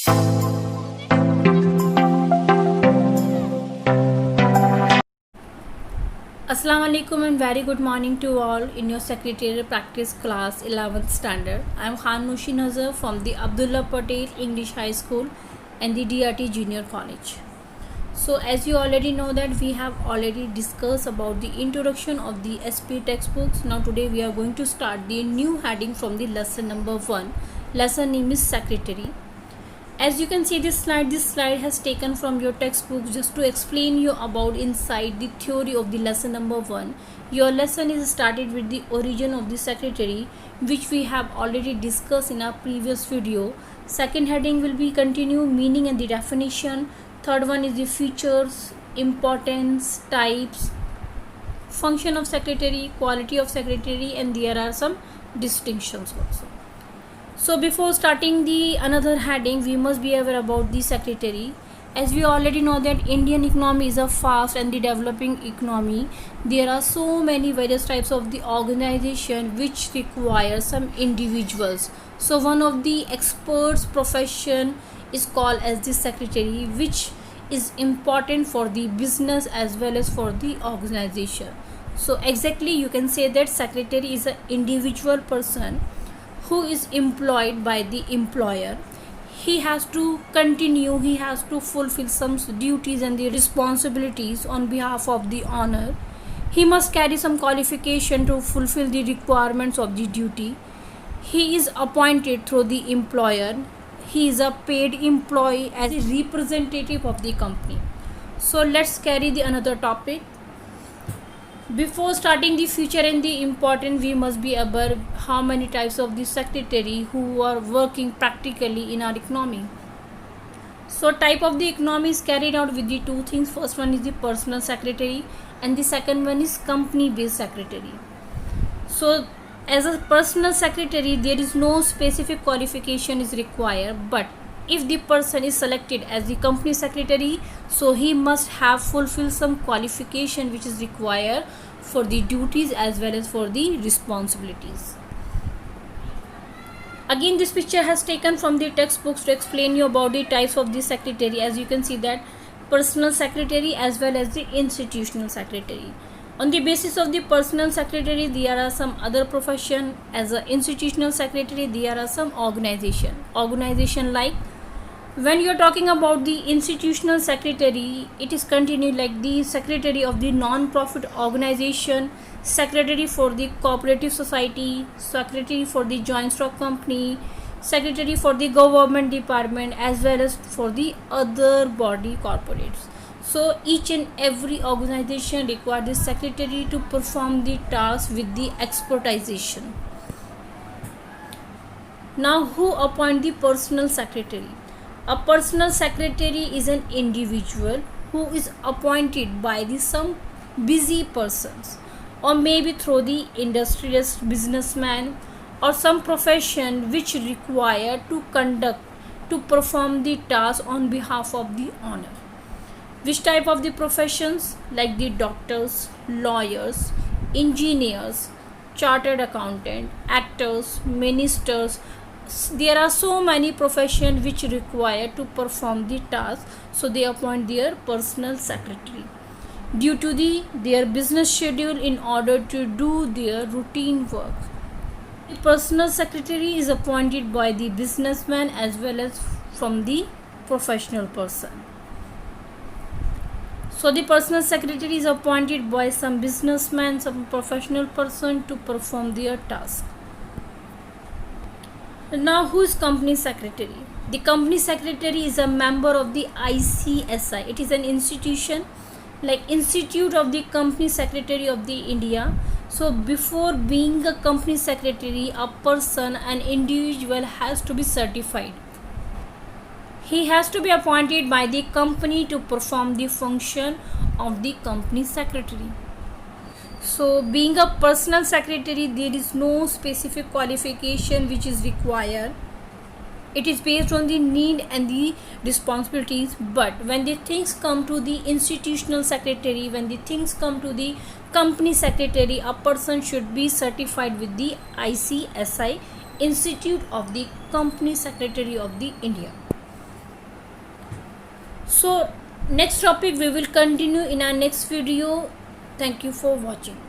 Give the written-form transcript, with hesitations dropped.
Assalamu alaikum and very good morning to all in your secretarial practice class 11th standard. I am Khan Mushi Nazar from the Abdullah Patel English High School and the DRT Junior College. So as you already know that we have already discussed about the introduction of the SP textbooks. Now today we are going to start the new heading from the lesson number 1. Lesson name is Secretary. As you can see this slide has taken from your textbook just to explain you about inside the theory of the lesson number 1. Your lesson is started with the origin of the secretary, which we have already discussed in our previous video. Second heading will be continue meaning and the definition. Third one is the features, importance, types, function of secretary, quality of secretary, and there are some distinctions also. So before starting the another heading, we must be aware about the secretary. As we already know that Indian economy is a fast and the developing economy. There are so many various types of the organization which require some individuals. So one of the experts profession is called as the secretary, which is important for the business as well as for the organization. So exactly you can say that secretary is an individual person who is employed by the employer. He has to continue, he has to fulfill some duties and the responsibilities on behalf of the owner. He must carry some qualification to fulfill the requirements of the duty. He is appointed through the employer. He is a paid employee as a representative of the company. So let's carry the another topic. Before starting the future and the important, we must be aware how many types of the secretary who are working practically in our economy. So type of the economy is carried out with the two things. First one is the personal secretary and the second one is company based secretary. So as a personal secretary, there is no specific qualification is required, but if the person is selected as the company secretary, so he must have fulfilled some qualification which is required for the duties as well as for the responsibilities. Again, this picture has taken from the textbooks to explain you about the types of the secretary. As you can see that personal secretary as well as the institutional secretary. On the basis of the personal secretary, there are some other profession. As an institutional secretary, there are some organization like when you are talking about the institutional secretary, it is continued like the secretary of the non-profit organization, secretary for the cooperative society, secretary for the joint stock company, secretary for the government department as well as for the other body corporates. So each and every organization requires the secretary to perform the task with the expertization. Now who appoint the personal secretary? A personal secretary is an individual who is appointed by the some busy persons or maybe through the industrialist businessman or some profession which require to perform the task on behalf of the owner. Which type of the professions? Like the doctors, lawyers, engineers, chartered accountant, actors, ministers. There are so many professions which require to perform the task, so they appoint their personal secretary due to their business schedule in order to do their routine work. The personal secretary is appointed by the businessman as well as from the professional person. So the personal secretary is appointed by some businessman, some professional person to perform their task. Now who is company secretary? The company secretary is a member of the ICSI. It is an institution like Institute of the Company Secretary of the India. So before being a company secretary, a person, an individual has to be certified. He has to be appointed by the company to perform the function of the company secretary. So being a personal secretary, there is no specific qualification which is required. It is based on the need and the responsibilities. But when the things come to the institutional secretary, when the things come to the company secretary, a person should be certified with the ICSI, Institute of the Company Secretary of the India. So next topic we will continue in our next video. Thank you for watching.